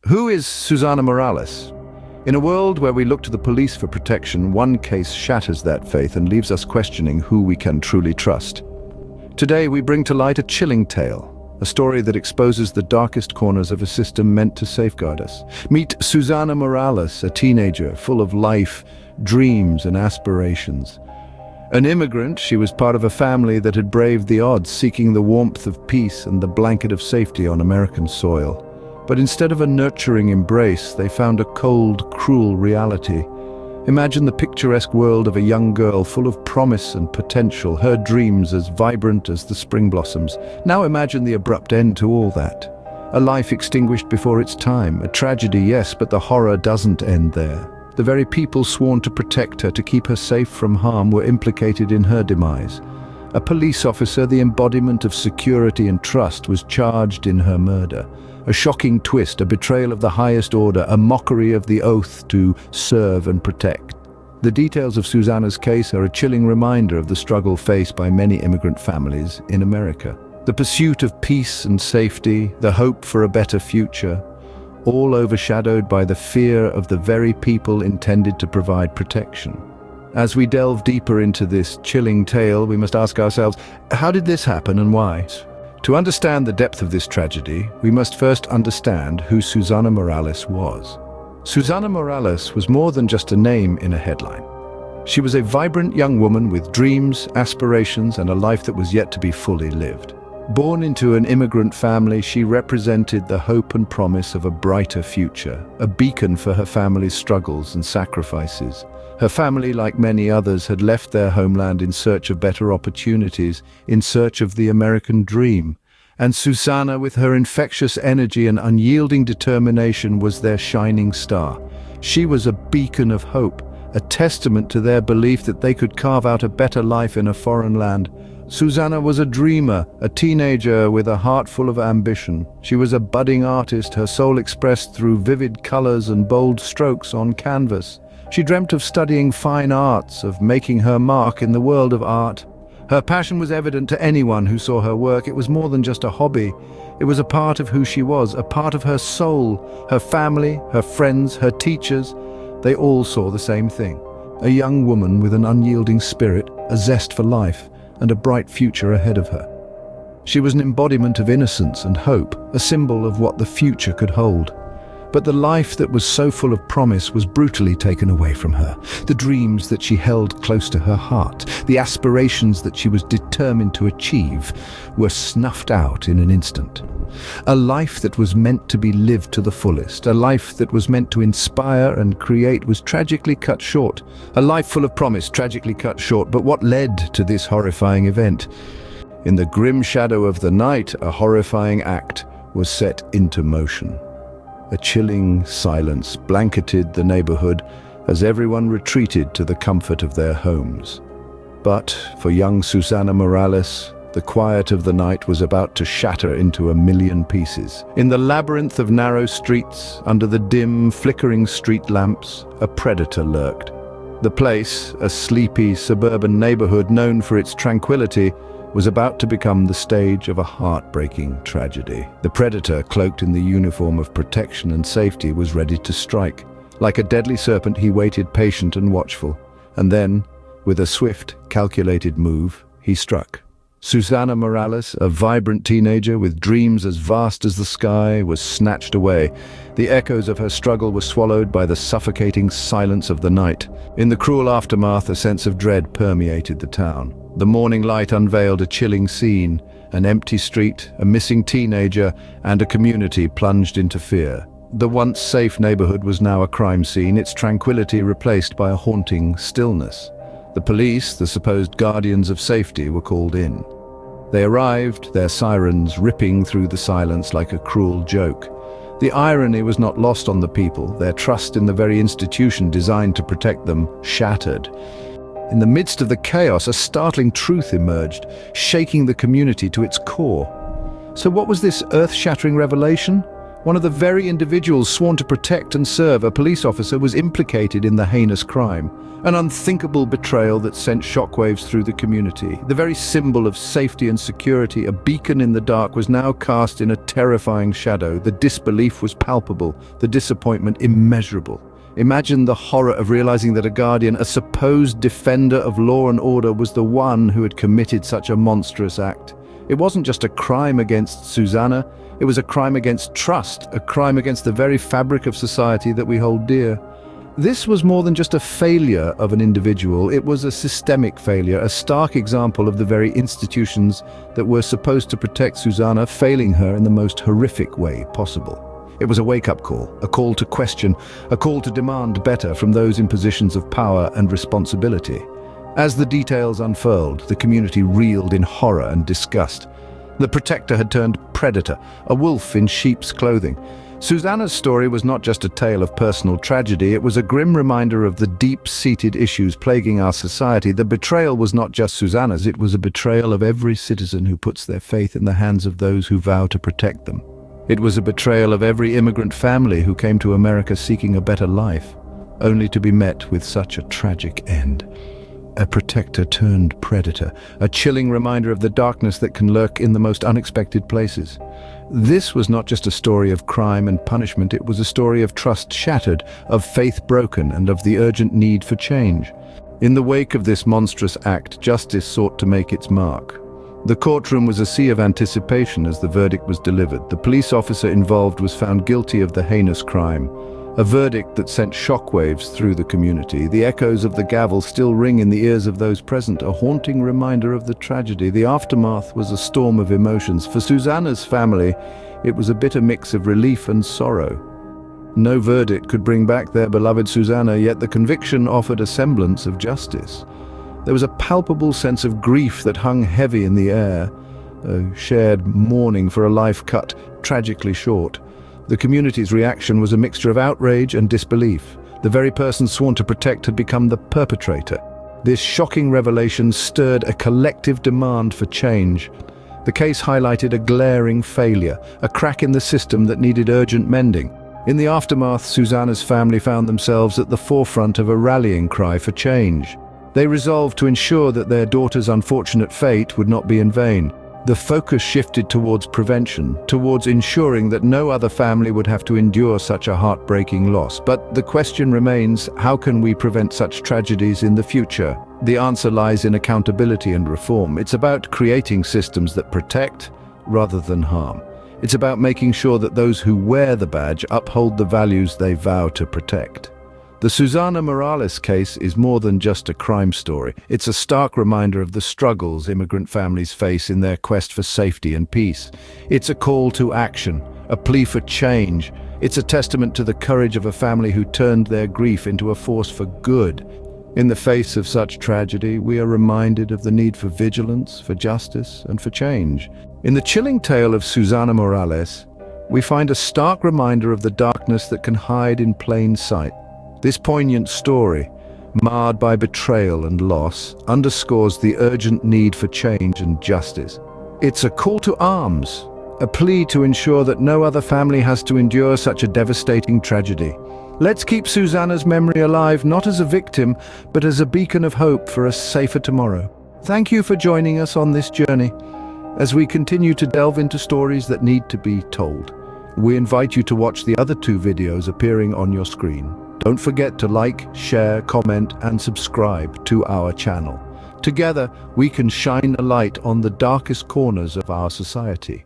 Who is Susana Morales? In a world where we look to the police for protection, one case shatters that faith and leaves us questioning who we can truly trust. Today we bring to light a chilling tale, a story that exposes the darkest corners of a system meant to safeguard us. Meet Susana Morales, a teenager full of life, dreams and aspirations. An immigrant, she was part of a family that had braved the odds, seeking the warmth of peace and the blanket of safety on American soil. But instead of a nurturing embrace, they found a cold, cruel reality. Imagine the picturesque world of a young girl full of promise and potential, her dreams as vibrant as the spring blossoms. Now imagine the abrupt end to all that. A life extinguished before its time. A tragedy, yes, but the horror doesn't end there. The very people sworn to protect her, to keep her safe from harm, were implicated in her demise. A police officer, the embodiment of security and trust, was charged in her murder. A shocking twist, a betrayal of the highest order, a mockery of the oath to serve and protect. The details of Susana's case are a chilling reminder of the struggle faced by many immigrant families in America. The pursuit of peace and safety, the hope for a better future, all overshadowed by the fear of the very people intended to provide protection. As we delve deeper into this chilling tale, we must ask ourselves, how did this happen and why? To understand the depth of this tragedy, we must first understand who Susana Morales was. Susana Morales was more than just a name in a headline. She was a vibrant young woman with dreams, aspirations, and a life that was yet to be fully lived. Born into an immigrant family, she represented the hope and promise of a brighter future, a beacon for her family's struggles and sacrifices. Her family, like many others, had left their homeland in search of better opportunities, in search of the American dream. And Susana, with her infectious energy and unyielding determination, was their shining star. She was a beacon of hope, a testament to their belief that they could carve out a better life in a foreign land. Susana was a dreamer, a teenager with a heart full of ambition. She was a budding artist, her soul expressed through vivid colors and bold strokes on canvas. She dreamt of studying fine arts, of making her mark in the world of art. Her passion was evident to anyone who saw her work. It was more than just a hobby. It was a part of who she was, a part of her soul. Her family, her friends, her teachers, they all saw the same thing. A young woman with an unyielding spirit, a zest for life, and a bright future ahead of her. She was an embodiment of innocence and hope, a symbol of what the future could hold. But the life that was so full of promise was brutally taken away from her. The dreams that she held close to her heart, the aspirations that she was determined to achieve, were snuffed out in an instant. A life that was meant to be lived to the fullest, a life that was meant to inspire and create, was tragically cut short. A life full of promise, tragically cut short. But what led to this horrifying event? In the grim shadow of the night, a horrifying act was set into motion. A chilling silence blanketed the neighborhood as everyone retreated to the comfort of their homes. But for young Susana Morales, the quiet of the night was about to shatter into a million pieces. In the labyrinth of narrow streets, under the dim, flickering street lamps, a predator lurked. The place, a sleepy suburban neighborhood known for its tranquility, was about to become the stage of a heartbreaking tragedy. The predator, cloaked in the uniform of protection and safety, was ready to strike. Like a deadly serpent, he waited patient and watchful. And then, with a swift, calculated move, he struck. Susana Morales, a vibrant teenager with dreams as vast as the sky, was snatched away. The echoes of her struggle were swallowed by the suffocating silence of the night. In the cruel aftermath, a sense of dread permeated the town. The morning light unveiled a chilling scene: an empty street, a missing teenager, and a community plunged into fear. The once safe neighborhood was now a crime scene, its tranquility replaced by a haunting stillness. The police, the supposed guardians of safety, were called in. They arrived, their sirens ripping through the silence like a cruel joke. The irony was not lost on the people, their trust in the very institution designed to protect them shattered. In the midst of the chaos, a startling truth emerged, shaking the community to its core. So what was this earth-shattering revelation? One of the very individuals sworn to protect and serve a police officer was implicated in the heinous crime. An unthinkable betrayal that sent shockwaves through the community. The very symbol of safety and security, a beacon in the dark, was now cast in a terrifying shadow. The disbelief was palpable, the disappointment immeasurable. Imagine the horror of realizing that a guardian, a supposed defender of law and order, was the one who had committed such a monstrous act. It wasn't just a crime against Susana, it was a crime against trust, a crime against the very fabric of society that we hold dear. This was more than just a failure of an individual, it was a systemic failure, a stark example of the very institutions that were supposed to protect Susana failing her in the most horrific way possible. It was a wake-up call, a call to question, a call to demand better from those in positions of power and responsibility. As the details unfurled, the community reeled in horror and disgust. The protector had turned predator, a wolf in sheep's clothing. Susana's story was not just a tale of personal tragedy, it was a grim reminder of the deep-seated issues plaguing our society. The betrayal was not just Susana's, it was a betrayal of every citizen who puts their faith in the hands of those who vow to protect them. It was a betrayal of every immigrant family who came to America seeking a better life, only to be met with such a tragic end. A protector turned predator, a chilling reminder of the darkness that can lurk in the most unexpected places. This was not just a story of crime and punishment, it was a story of trust shattered, of faith broken, and of the urgent need for change. In the wake of this monstrous act, justice sought to make its mark. The courtroom was a sea of anticipation as the verdict was delivered. The police officer involved was found guilty of the heinous crime. A verdict that sent shockwaves through the community. The echoes of the gavel still ring in the ears of those present, a haunting reminder of the tragedy. The aftermath was a storm of emotions. For Susana's family, it was a bitter mix of relief and sorrow. No verdict could bring back their beloved Susana, yet the conviction offered a semblance of justice. There was a palpable sense of grief that hung heavy in the air, a shared mourning for a life cut tragically short. The community's reaction was a mixture of outrage and disbelief. The very person sworn to protect had become the perpetrator. This shocking revelation stirred a collective demand for change. The case highlighted a glaring failure, a crack in the system that needed urgent mending. In the aftermath, Susana's family found themselves at the forefront of a rallying cry for change. They resolved to ensure that their daughter's unfortunate fate would not be in vain. The focus shifted towards prevention, towards ensuring that no other family would have to endure such a heartbreaking loss. But the question remains, how can we prevent such tragedies in the future? The answer lies in accountability and reform. It's about creating systems that protect rather than harm. It's about making sure that those who wear the badge uphold the values they vow to protect. The Susana Morales case is more than just a crime story. It's a stark reminder of the struggles immigrant families face in their quest for safety and peace. It's a call to action, a plea for change. It's a testament to the courage of a family who turned their grief into a force for good. In the face of such tragedy, we are reminded of the need for vigilance, for justice, and for change. In the chilling tale of Susana Morales, we find a stark reminder of the darkness that can hide in plain sight. This poignant story, marred by betrayal and loss, underscores the urgent need for change and justice. It's a call to arms, a plea to ensure that no other family has to endure such a devastating tragedy. Let's keep Susana's memory alive, not as a victim, but as a beacon of hope for a safer tomorrow. Thank you for joining us on this journey. As we continue to delve into stories that need to be told, we invite you to watch the other 2 videos appearing on your screen. Don't forget to like, share, comment, and subscribe to our channel. Together, we can shine a light on the darkest corners of our society.